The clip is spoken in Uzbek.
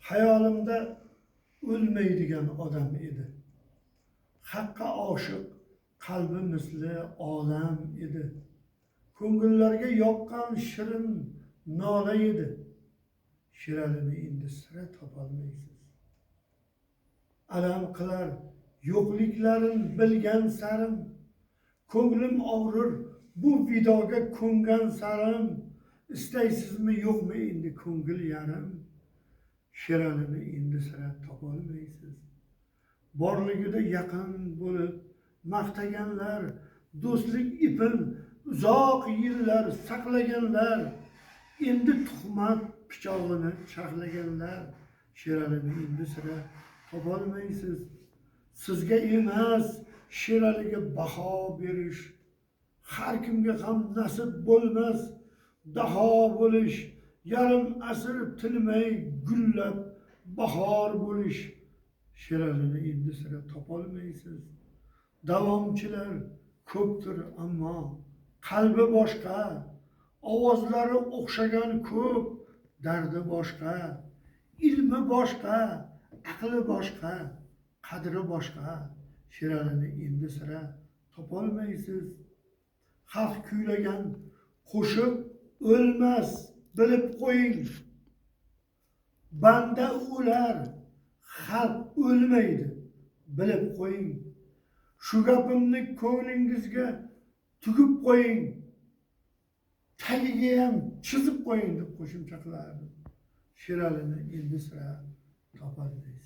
hayolimda o'lmaydigan odam edi. Haqqa oshiq, qalbi misli olam edi. Ko'ngillarga yoqqan shirin nola edi. Shiralini endi sira topolmaysiz. Alam qilar yo'qliklarin bilgan sarim, ko'nglim og'rir bu vidoga ko'ngan sarim. İstaysizmi yo'qmi endi ko'ngil yarim, Shiralini endi sira topolmaysiz. Borligida yaqin bo'lib maqtaganlar, do'stlik ipin uzoq yillar saqlaganlar, endi tuhmat pichog'ini charxlaganlar, Shiralini endi sira topolmaysiz. Sizga emas Shiraliga baho berish, har kimga ham nasib bo'lmas daho bo'lish, yarim asr tinmay gullab bahor bo'lish, Shiralini endi sira topolmaysiz. Davomchilar ko'pdir ammo qalbi boshqa, ovozlari o'xshagan ko'p, dardi boshqa, ilmi boshqa, aqli boshqa, qadri boshqa, Shiralini endi sira topolmaysiz. Xalq kuylagan qo'shiq o'lmas, bilib qo'ying. Banda o'lar, xalq o'lmaydi, bilib qo'ying. Shu gapimni ko'nglingizga tugib qo'ying, tagiga ham chizib qo'ying deb qo'shimcha qilardim. Shiralini endi sira topolmaysiz.